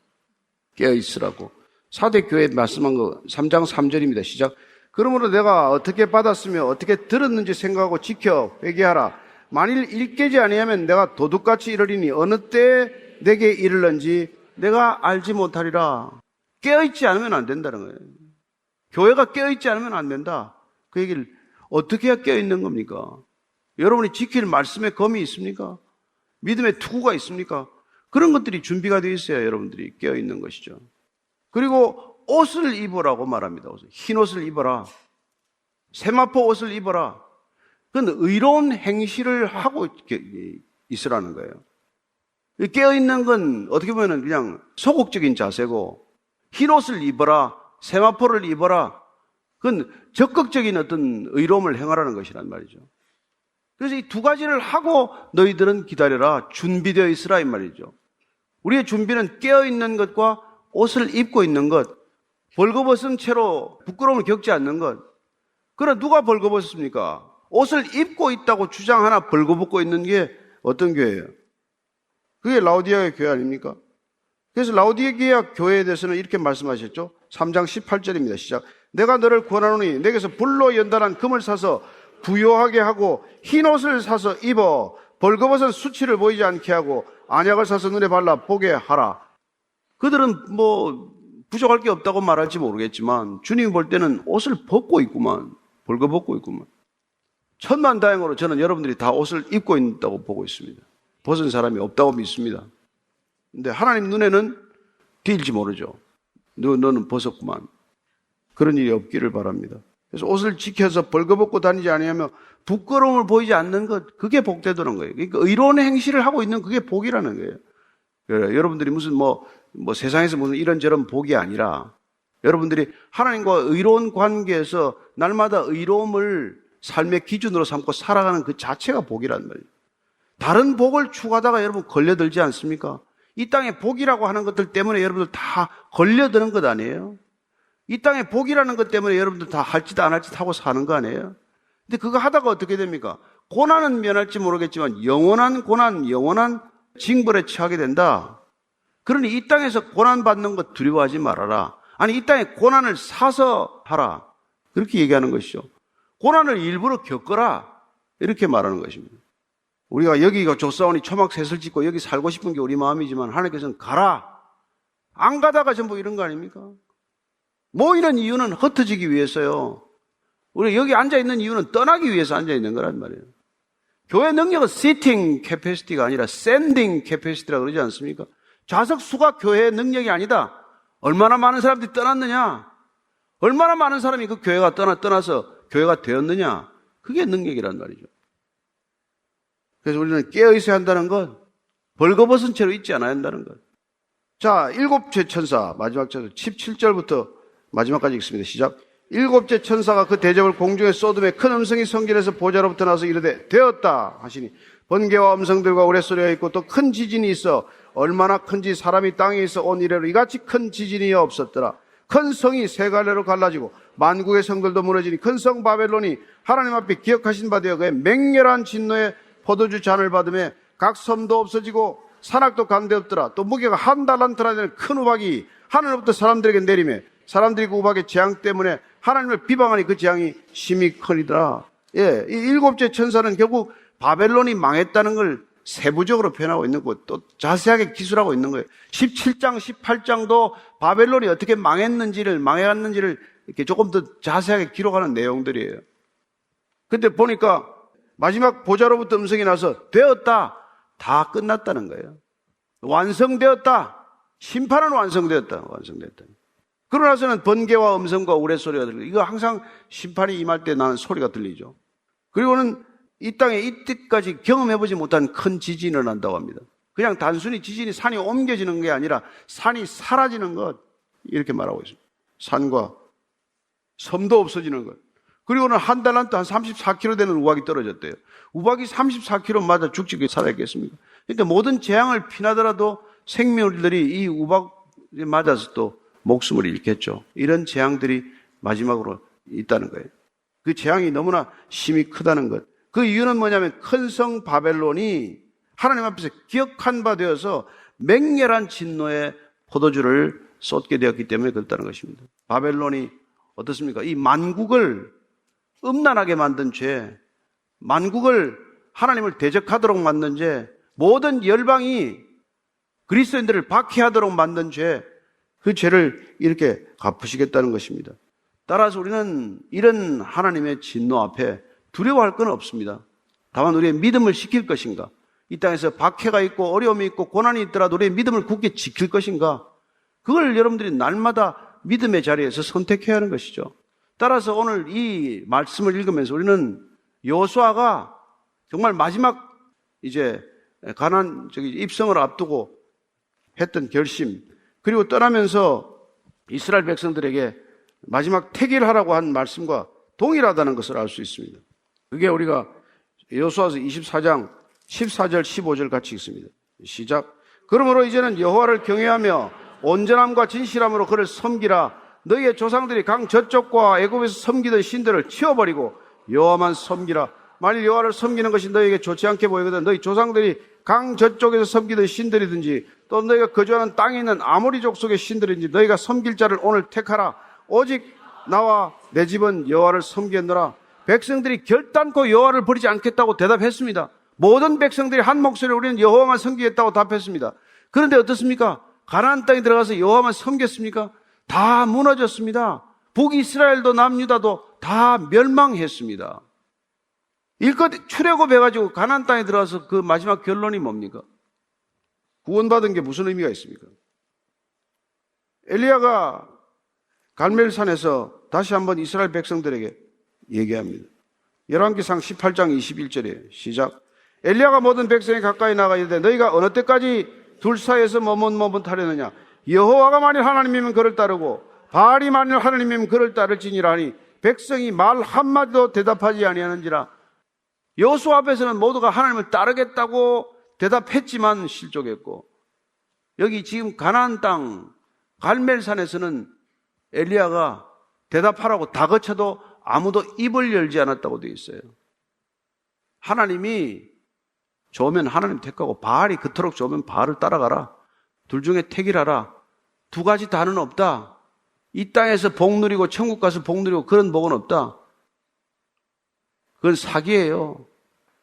깨어있으라고. 4대 교회에 말씀한 거 3장 3절입니다. 시작. 그러므로 내가 어떻게 받았으며 어떻게 들었는지 생각하고 지켜 회개하라. 만일 일깨지 아니하면 내가 도둑같이 이르리니 어느 때에 내게 이르는지 내가 알지 못하리라. 깨어있지 않으면 안 된다는 거예요. 교회가 깨어있지 않으면 안 된다. 그 얘기를 어떻게 해야 깨어있는 겁니까? 여러분이 지킬 말씀의 검이 있습니까? 믿음의 투구가 있습니까? 그런 것들이 준비가 되어 있어야 여러분들이 깨어있는 것이죠. 그리고 옷을 입으라고 말합니다. 흰 옷을 입어라. 세마포 옷을 입어라. 그건 의로운 행실을 하고 있으라는 거예요. 깨어있는 건 어떻게 보면 그냥 소극적인 자세고 흰 옷을 입어라. 세마포를 입어라. 그건 적극적인 어떤 의로움을 행하라는 것이란 말이죠. 그래서 이 두 가지를 하고 너희들은 기다려라. 준비되어 있으라 이 말이죠. 우리의 준비는 깨어있는 것과 옷을 입고 있는 것, 벌거벗은 채로 부끄러움을 겪지 않는 것. 그러나 누가 벌거벗습니까? 옷을 입고 있다고 주장하나 벌거벗고 있는 게 어떤 교회예요? 그게 라오디게아 교회 아닙니까? 그래서 라오디게아 교회에 대해서는 이렇게 말씀하셨죠. 3장 18절입니다. 시작. 내가 너를 권하노니 내게서 불로 연단한 금을 사서 부요하게 하고 흰 옷을 사서 입어 벌거벗은 수치를 보이지 않게 하고 안약을 사서 눈에 발라 보게 하라. 그들은 부족할 게 없다고 말할지 모르겠지만 주님이 볼 때는 옷을 벗고 있구만. 벌거벗고 있구만. 천만다행으로 저는 여러분들이 다 옷을 입고 있다고 보고 있습니다. 벗은 사람이 없다고 믿습니다. 근데 하나님 눈에는 뒤일지 모르죠. 너는 벗었구만. 그런 일이 없기를 바랍니다. 그래서 옷을 지켜서 벌거벗고 다니지 아니하며 부끄러움을 보이지 않는 것, 그게 복되도록 거예요. 그러니까 의로운 행실을 하고 있는 그게 복이라는 거예요. 여러분들이 무슨 세상에서 무슨 이런저런 복이 아니라 여러분들이 하나님과 의로운 관계에서 날마다 의로움을 삶의 기준으로 삼고 살아가는 그 자체가 복이란 말이에요. 다른 복을 추구하다가 여러분 걸려들지 않습니까? 이 땅의 복이라고 하는 것들 때문에 여러분들 다 걸려드는 것 아니에요? 이 땅의 복이라는 것 때문에 여러분들 다 할짓 안 할짓 하고 사는 거 아니에요? 근데 그거 하다가 어떻게 됩니까? 고난은 면할지 모르겠지만 영원한 고난, 영원한 징벌에 처하게 된다. 그러니 이 땅에서 고난받는 것 두려워하지 말아라. 아니, 이 땅에 고난을 사서 하라. 그렇게 얘기하는 것이죠. 고난을 일부러 겪어라. 이렇게 말하는 것입니다. 우리가 여기가 조사원이 초막셋을 짓고 여기 살고 싶은 게 우리 마음이지만 하나님께서는 가라. 안 가다가 전부 이런 거 아닙니까? 모이는 이유는 흩어지기 위해서요. 우리 여기 앉아있는 이유는 떠나기 위해서 앉아있는 거란 말이에요. 교회 능력은 sitting capacity가 아니라 sending capacity라고 그러지 않습니까? 좌석 수가 교회의 능력이 아니다. 얼마나 많은 사람들이 떠났느냐? 얼마나 많은 사람이 그 교회가 떠나서 교회가 되었느냐? 그게 능력이란 말이죠. 그래서 우리는 깨어있어야 한다는 것, 벌거벗은 채로 있지 않아야 한다는 것. 자, 일곱째 천사, 마지막 천사, 17절부터 마지막까지 읽습니다. 시작. 일곱째 천사가 그 대접을 공중에 쏟음에 큰 음성이 성전에서 보좌로부터 나서 이르되 되었다 하시니 번개와 음성들과 우레소리가 있고 또 큰 지진이 있어 얼마나 큰지 사람이 땅에 있어 온 이래로 이같이 큰 지진이 없었더라. 큰 성이 세 갈래로 갈라지고 만국의 성들도 무너지니 큰 성 바벨론이 하나님 앞에 기억하신 바 되어 그의 맹렬한 진노에 포도주 잔을 받으며 각 섬도 없어지고 산악도 간데 없더라. 또 무게가 한 달란트나 되는 큰 우박이 하늘로부터 사람들에게 내리며 사람들이 그 우박의 재앙 때문에 하나님을 비방하니 그 재앙이 심히 크니더라. 예, 이 일곱째 천사는 결국 바벨론이 망했다는 걸 세부적으로 표현하고 있는 거고 또 자세하게 기술하고 있는 거예요. 17장, 18장도 바벨론이 어떻게 망해갔는지를 이렇게 조금 더 자세하게 기록하는 내용들이에요. 근데 보니까 마지막 보좌로부터 음성이 나서 되었다. 다 끝났다는 거예요. 완성되었다. 심판은 완성되었다. 그러고 나서는 번개와 음성과 우레소리가 들리고 이거 항상 심판이 임할 때 나는 소리가 들리죠. 그리고는 이 땅에 이때까지 경험해보지 못한 큰 지진이 일어난다고 합니다. 그냥 단순히 지진이 산이 옮겨지는 게 아니라 산이 사라지는 것 이렇게 말하고 있습니다. 산과 섬도 없어지는 것. 그리고는 한 달란트 한 34kg 되는 우박이 떨어졌대요. 우박이 34kg 맞아 죽지 살아있겠습니까? 그러니까 모든 재앙을 피나더라도 생명들이 이 우박에 맞아서 또 목숨을 잃겠죠. 이런 재앙들이 마지막으로 있다는 거예요. 그 재앙이 너무나 심히 크다는 것. 그 이유는 뭐냐면 큰 성 바벨론이 하나님 앞에서 기억한 바 되어서 맹렬한 진노의 포도주를 쏟게 되었기 때문에 그렇다는 것입니다. 바벨론이 어떻습니까? 이 만국을 음란하게 만든 죄, 만국을 하나님을 대적하도록 만든 죄, 모든 열방이 그리스도인들을 박해하도록 만든 죄, 그 죄를 이렇게 갚으시겠다는 것입니다. 따라서 우리는 이런 하나님의 진노 앞에 두려워할 건 없습니다. 다만 우리의 믿음을 지킬 것인가? 이 땅에서 박해가 있고 어려움이 있고 고난이 있더라도 우리의 믿음을 굳게 지킬 것인가? 그걸 여러분들이 날마다 믿음의 자리에서 선택해야 하는 것이죠. 따라서 오늘 이 말씀을 읽으면서 우리는 여호수아가 정말 마지막 이제 입성을 앞두고 했던 결심, 그리고 떠나면서 이스라엘 백성들에게 마지막 태길하라고 한 말씀과 동일하다는 것을 알 수 있습니다. 그게 우리가 여호수아서 24장 14절 15절 같이 읽습니다. 시작. 그러므로 이제는 여호와를 경외하며 온전함과 진실함으로 그를 섬기라. 너희의 조상들이 강 저쪽과 애굽에서 섬기던 신들을 치워버리고 여호와만 섬기라. 만일 여호와를 섬기는 것이 너희에게 좋지 않게 보이거든 너희 조상들이 강 저쪽에서 섬기던 신들이든지 또 너희가 거주하는 땅에 있는 아모리 족속의 신들이든지 너희가 섬길 자를 오늘 택하라. 오직 나와 내 집은 여호와를 섬기겠노라. 백성들이 결단코 여호와를 버리지 않겠다고 대답했습니다. 모든 백성들이 한 목소리로 우리는 여호와만 섬기겠다고 답했습니다. 그런데 어떻습니까? 가나안 땅에 들어가서 여호와만 섬겼습니까? 다 무너졌습니다. 북이스라엘도 남유다도 다 멸망했습니다. 일껏 출애굽해가지고 가나안 땅에 들어가서 그 마지막 결론이 뭡니까? 구원받은 게 무슨 의미가 있습니까? 엘리야가 갈멜산에서 다시 한번 이스라엘 백성들에게 얘기합니다. 열왕기상 18장 21절에 시작. 엘리야가 모든 백성이 가까이 나가 이르되 너희가 어느 때까지 둘 사이에서 머뭇머뭇하려느냐? 여호와가 만일 하나님이면 그를 따르고 바알이 만일 하나님이면 그를 따를지니라 하니 백성이 말 한마디도 대답하지 아니하는지라. 여호수아 앞에서는 모두가 하나님을 따르겠다고 대답했지만 실족했고 여기 지금 가나안 땅 갈멜산에서는 엘리야가 대답하라고 다 거쳐도 아무도 입을 열지 않았다고 되어 있어요. 하나님이 좋으면 하나님 택하고 바알이 그토록 좋으면 바알을 따라가라. 둘 중에 택이라라. 두 가지 다는 없다. 이 땅에서 복 누리고 천국 가서 복 누리고 그런 복은 없다. 그건 사기예요.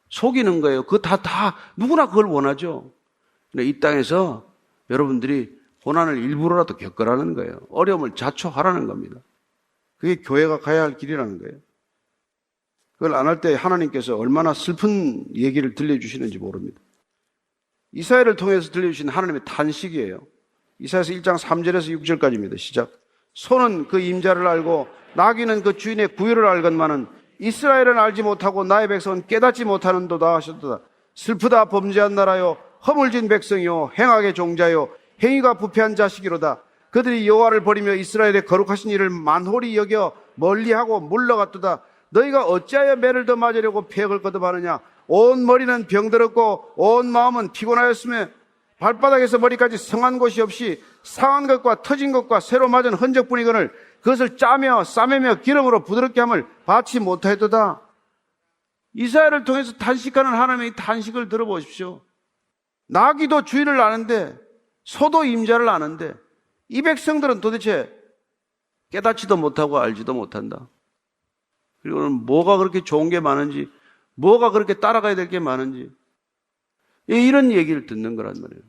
속이는 거예요. 그거 다 누구나 그걸 원하죠. 근데 이 땅에서 여러분들이 고난을 일부러라도 겪으라는 거예요. 어려움을 자초하라는 겁니다. 그게 교회가 가야 할 길이라는 거예요. 그걸 안 할 때 하나님께서 얼마나 슬픈 얘기를 들려주시는지 모릅니다. 이사야를 통해서 들려주신 하나님의 탄식이에요. 이사야서 1장 3절에서 6절까지입니다. 시작. 소는 그 임자를 알고 나귀는 그 주인의 구유를 알건만은 이스라엘은 알지 못하고 나의 백성은 깨닫지 못하는도다 하셨도다. 슬프다 범죄한 나라요 허물진 백성이요 행악의 종자요 행위가 부패한 자식이로다. 그들이 여호와를 버리며 이스라엘의 거룩하신 일을 만홀히 여겨 멀리하고 물러갔도다. 너희가 어찌하여 매를 더 맞으려고 폐역을 거듭하느냐. 온 머리는 병들었고 온 마음은 피곤하였으며 발바닥에서 머리까지 성한 곳이 없이 상한 것과 터진 것과 새로 맞은 흔적뿐이거늘 그것을 짜며 싸매며 기름으로 부드럽게 함을 받지 못하였도다. 이사야를 통해서 탄식하는 하나님의 탄식을 들어보십시오. 나귀도 주인을 아는데 소도 임자를 아는데 이 백성들은 도대체 깨닫지도 못하고 알지도 못한다. 그리고는 뭐가 그렇게 좋은 게 많은지, 뭐가 그렇게 따라가야 될 게 많은지, 이런 얘기를 듣는 거란 말이에요.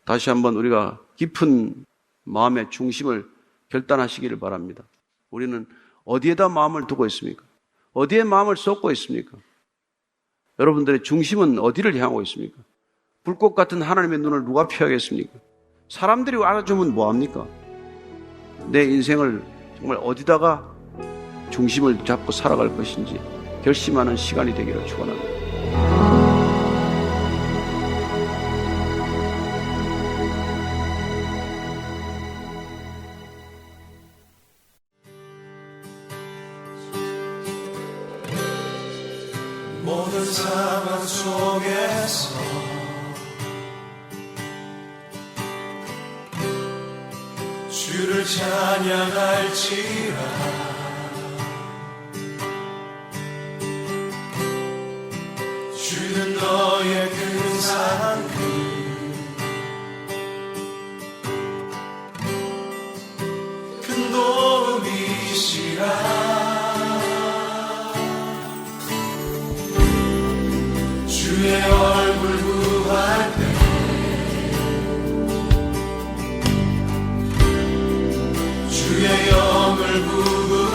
다시 한번 우리가 깊은 마음의 중심을 결단하시기를 바랍니다. 우리는 어디에다 마음을 두고 있습니까? 어디에 마음을 쏟고 있습니까? 여러분들의 중심은 어디를 향하고 있습니까? 불꽃 같은 하나님의 눈을 누가 피하겠습니까? 사람들이 알아주면 뭐합니까? 내 인생을 정말 어디다가 중심을 잡고 살아갈 것인지 결심하는 시간이 되기를 축원합니다. 모든 상황 속에서 주를 찬양할지라. 주는 너의 큰 사랑 큰 도움이시라. 주의 얼굴 구할 때 주의 영을 부르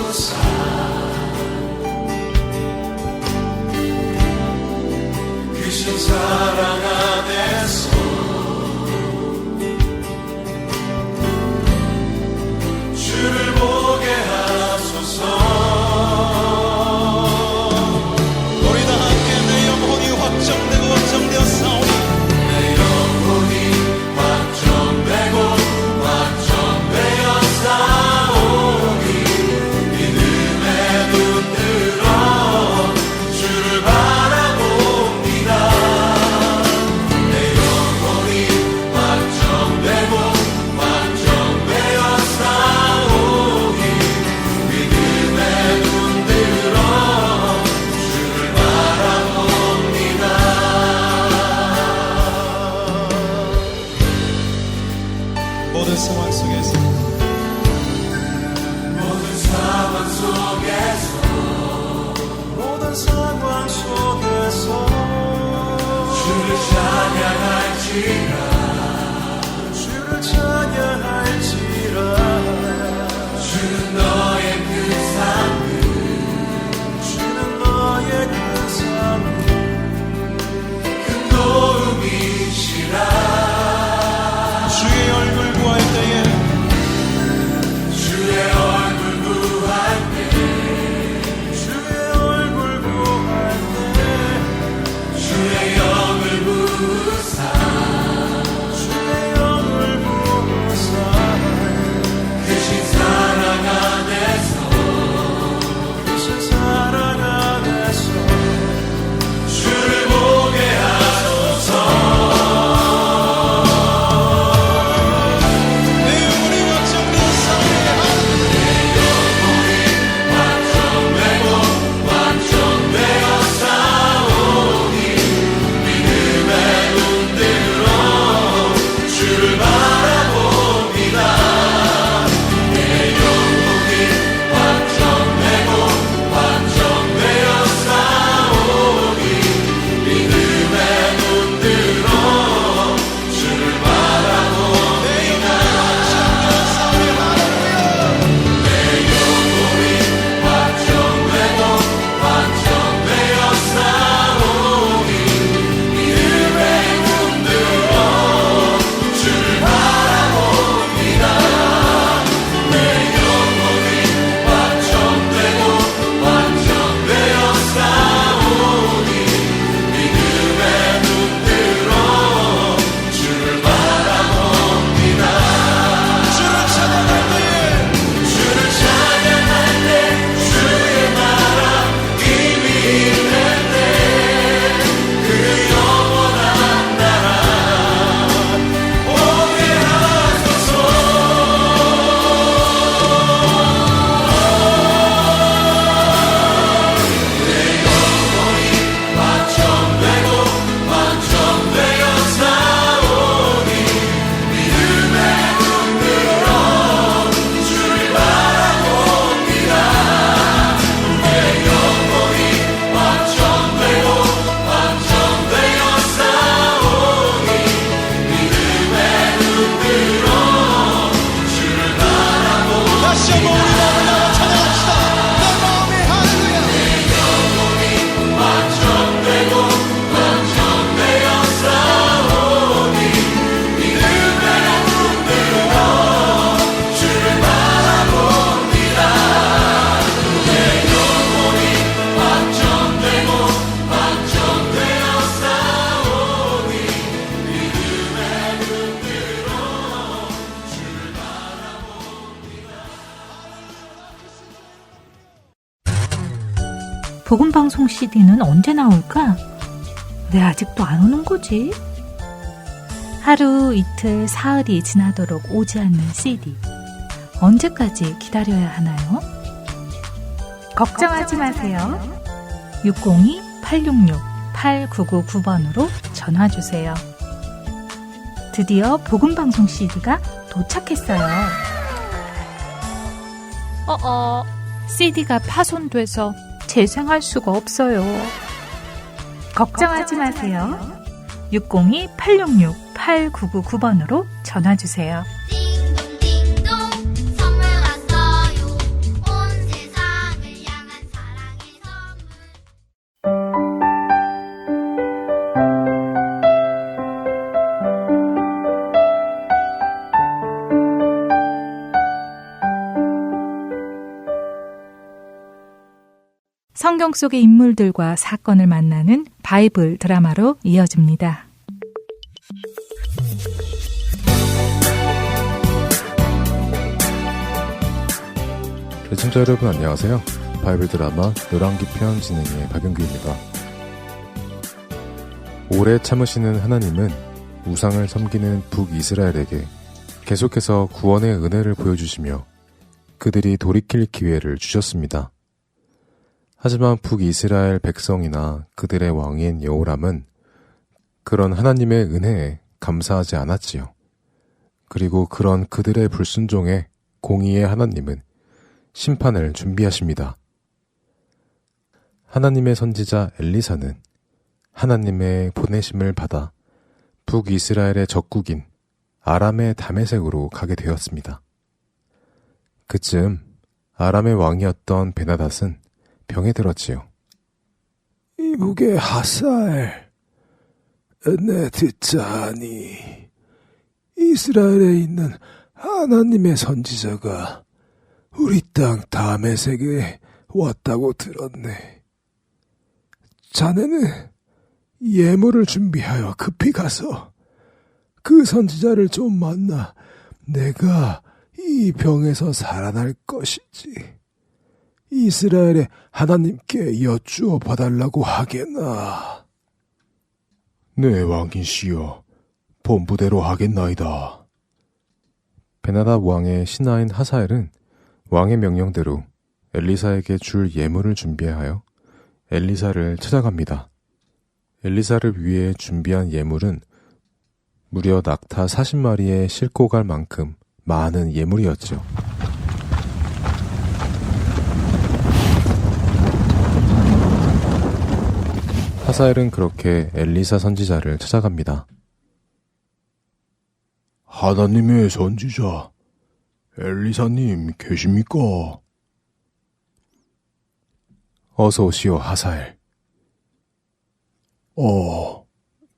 복음방송 CD는 언제 나올까? 왜 아직도 안 오는 거지? 하루, 이틀, 사흘이 지나도록 오지 않는 CD. 언제까지 기다려야 하나요? 걱정하지 마세요. 602-866-8999번으로 전화주세요. 드디어 복음방송 CD가 도착했어요. CD가 파손돼서 재생할 수가 없어요. 걱정하지 마세요. 602-866-8999번으로 전화주세요. 성경 속의 인물들과 사건을 만나는 바이블 드라마로 이어집니다. 시청자 여러분 안녕하세요. 바이블 드라마 열왕기 편 진행의 박영규입니다. 오래 참으시는 하나님은 우상을 섬기는 북이스라엘에게 계속해서 구원의 은혜를 보여주시며 그들이 돌이킬 기회를 주셨습니다. 하지만 북이스라엘 백성이나 그들의 왕인 여호람은 그런 하나님의 은혜에 감사하지 않았지요. 그리고 그런 그들의 불순종에 공의의 하나님은 심판을 준비하십니다. 하나님의 선지자 엘리사는 하나님의 보내심을 받아 북이스라엘의 적국인 아람의 다메섹으로 가게 되었습니다. 그쯤 아람의 왕이었던 베나닷은 병에 들었지요. 이북의 하사엘, 내 듣자하니 이스라엘에 있는 하나님의 선지자가 우리 땅 다메섹에 왔다고 들었네. 자네는 예물을 준비하여 급히 가서 그 선지자를 좀 만나 내가 이 병에서 살아날 것이지. 이스라엘의 하나님께 여쭈어 봐달라고 하겠나. 네, 왕이시여, 본부대로 하겠나이다. 베나닷 왕의 신하인 하사엘은 왕의 명령대로 엘리사에게 줄 예물을 준비하여 엘리사를 찾아갑니다. 엘리사를 위해 준비한 예물은 무려 낙타 40마리에 싣고 갈 만큼 많은 예물이었죠. 하사엘은 그렇게 엘리사 선지자를 찾아갑니다. 하나님의 선지자, 엘리사님 계십니까? 어서 오시오, 하사엘.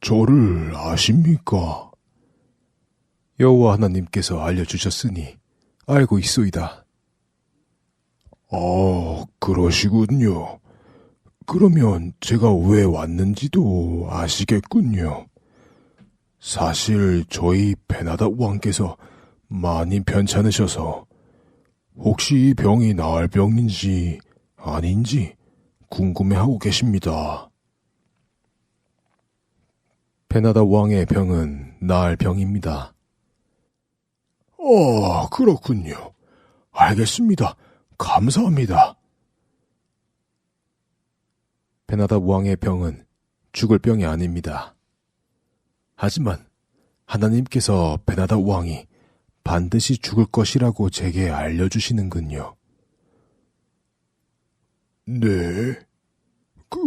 저를 아십니까? 여호와 하나님께서 알려주셨으니 알고 있소이다. 그러시군요. 그러면 제가 왜 왔는지도 아시겠군요. 사실 저희 베나닷 왕께서 많이 편찮으셔서 혹시 이 병이 나을 병인지 아닌지 궁금해하고 계십니다. 베나닷 왕의 병은 나을 병입니다. 그렇군요. 알겠습니다. 감사합니다. 베나닷 왕의 병은 죽을 병이 아닙니다. 하지만 하나님께서 베나닷 왕이 반드시 죽을 것이라고 제게 알려주시는군요. 네?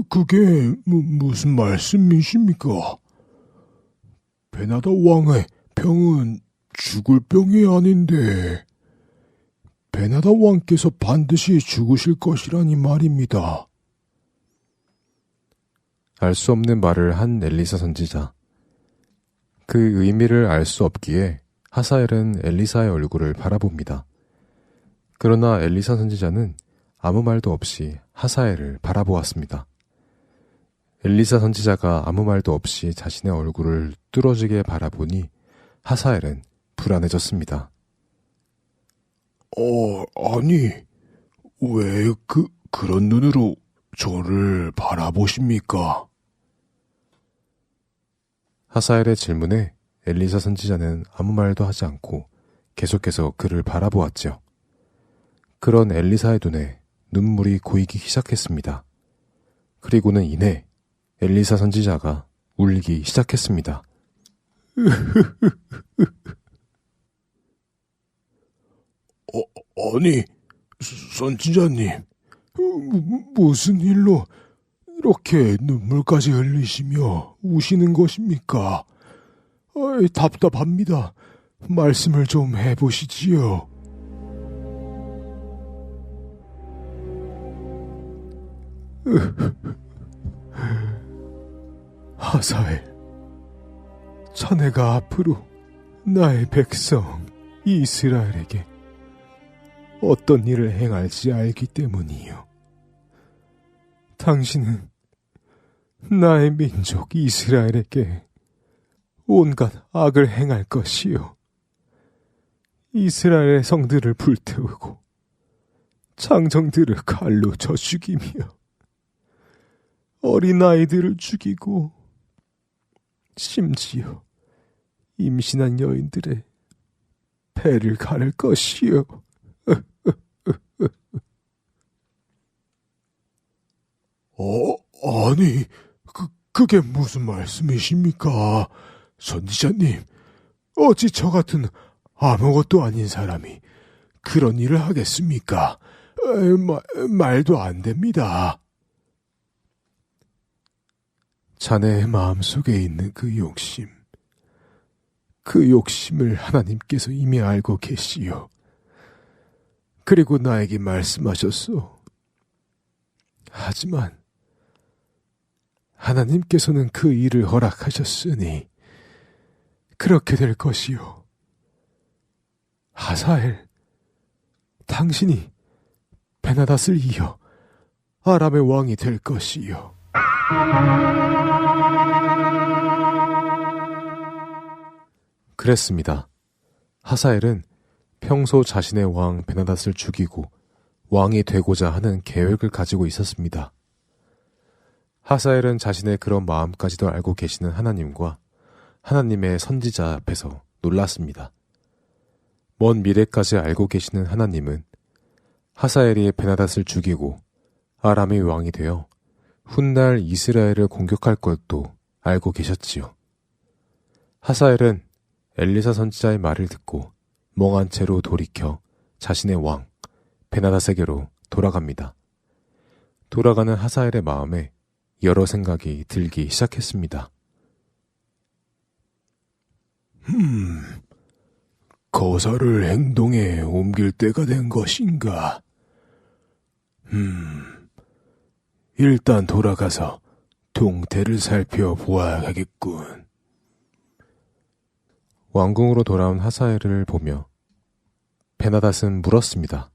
그게 무슨 말씀이십니까? 베나닷 왕의 병은 죽을 병이 아닌데 베나닷 왕께서 반드시 죽으실 것이라니 말입니다. 알 수 없는 말을 한 엘리사 선지자. 그 의미를 알 수 없기에 하사엘은 엘리사의 얼굴을 바라봅니다. 그러나 엘리사 선지자는 아무 말도 없이 하사엘을 바라보았습니다. 엘리사 선지자가 아무 말도 없이 자신의 얼굴을 뚫어지게 바라보니 하사엘은 불안해졌습니다. 아니, 왜 그런 눈으로 저를 바라보십니까? 하사엘의 질문에 엘리사 선지자는 아무 말도 하지 않고 계속해서 그를 바라보았죠. 그런 엘리사의 눈에 눈물이 고이기 시작했습니다. 그리고는 이내 엘리사 선지자가 울기 시작했습니다. 아니, 선지자님, 무슨 일로 이렇게 눈물까지 흘리시며 우시는 것입니까? 답답합니다. 말씀을 좀 해보시지요. 하사엘, 자네가 앞으로 나의 백성 이스라엘에게 어떤 일을 행할지 알기 때문이요. 당신은 나의 민족 이스라엘에게 온갖 악을 행할 것이요. 이스라엘의 성들을 불태우고 장정들을 칼로 쳐 죽이며 어린아이들을 죽이고 심지어 임신한 여인들의 배를 가를 것이요. 아니, 그게 무슨 말씀이십니까? 선지자님, 어찌 저 같은 아무것도 아닌 사람이 그런 일을 하겠습니까? 말도 안 됩니다. 자네의 마음속에 있는 그 욕심을 하나님께서 이미 알고 계시오. 그리고 나에게 말씀하셨소. 하지만 하나님께서는 그 일을 허락하셨으니 그렇게 될 것이요. 하사엘, 당신이 베나닷을 이어 아람의 왕이 될 것이요. 그랬습니다. 하사엘은 평소 자신의 왕 베나닷을 죽이고 왕이 되고자 하는 계획을 가지고 있었습니다. 하사엘은 자신의 그런 마음까지도 알고 계시는 하나님과 하나님의 선지자 앞에서 놀랐습니다. 먼 미래까지 알고 계시는 하나님은 하사엘이 베나닷을 죽이고 아람의 왕이 되어 훗날 이스라엘을 공격할 것도 알고 계셨지요. 하사엘은 엘리사 선지자의 말을 듣고 멍한 채로 돌이켜 자신의 왕 베나닷에게로 돌아갑니다. 돌아가는 하사엘의 마음에 여러 생각이 들기 시작했습니다. 거사를 행동에 옮길 때가 된 것인가? 일단 돌아가서 동태를 살펴보아야겠군. 왕궁으로 돌아온 하사엘을 보며 베나닷은 물었습니다.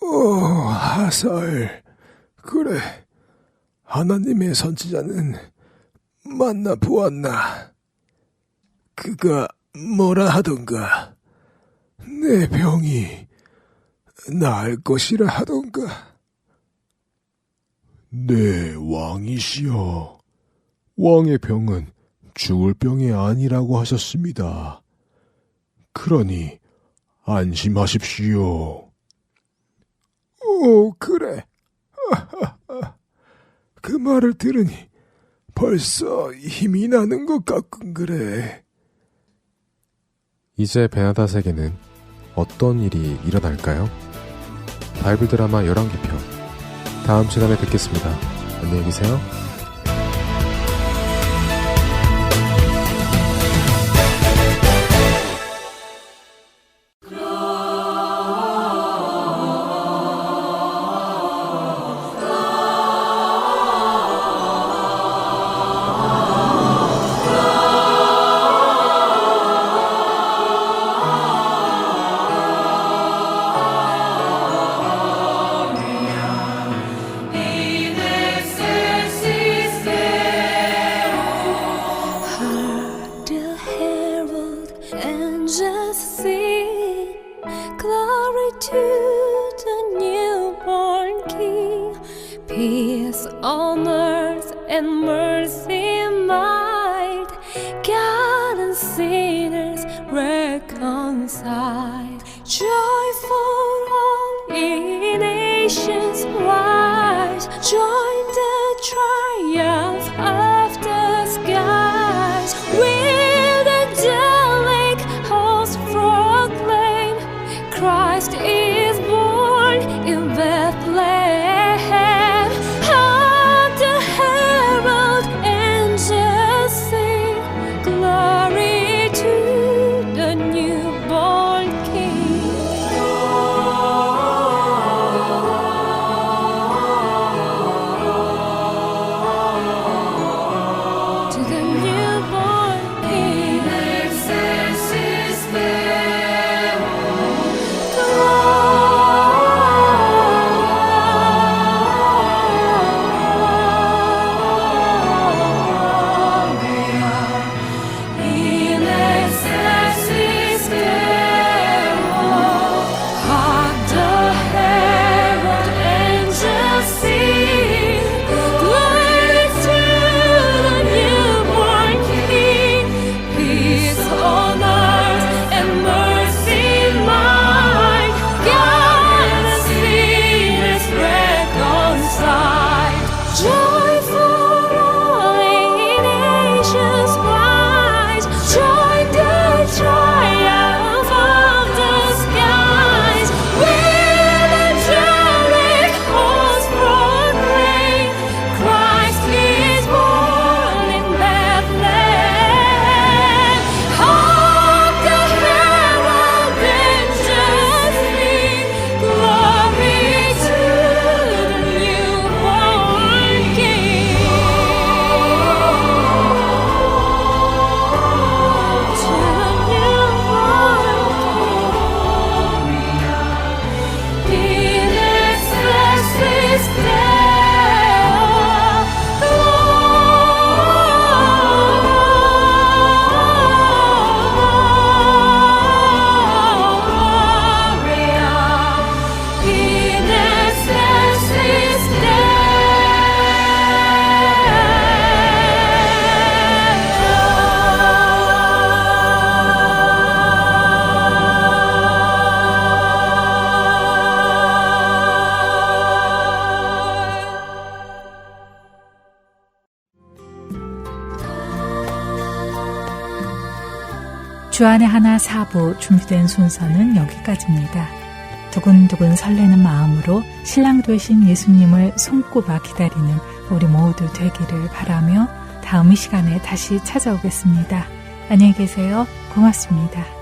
하사엘, 그래. 하나님의 선지자는 만나보았나? 그가 뭐라 하던가? 내 병이 나을 것이라 하던가? 네, 왕이시여. 왕의 병은 죽을 병이 아니라고 하셨습니다. 그러니 안심하십시오. 그래. 그 말을 들으니 벌써 힘이 나는 것 같군 그래. 이제 베나닷에게는 어떤 일이 일어날까요? 바이블 드라마 11개 편 다음 시간에 뵙겠습니다. 안녕히 계세요. 이 내 셋이 peace on earth and mercy mild, God and sinners reconciled. Joyful all ye nations wise, join the triumph of the skies. With angelic hosts proclaim, Christ is born in Bethlehem. Hark the herald angels sing, glory to the newborn King. To the newborn King, excelsis Deo, Gloria in excelsis Deo. Hark the herald angels sing, glory to the newborn King. Peace on earth and mercy mild, God and sinners reconciled. Joyful all ye nations rise, join the triumph of the skies. With angelic hosts proclaim, Christ is born in Bethlehem. Hark the herald angels sing, glory to the newborn King. To the newborn King. In excelsis Deo, Gloria in excelsis 주안의 하나 4부 준비된 순서는 여기까지입니다. 두근두근 설레는 마음으로 신랑 되신 예수님을 손꼽아 기다리는 우리 모두 되기를 바라며 다음 이 시간에 다시 찾아오겠습니다. 안녕히 계세요. 고맙습니다.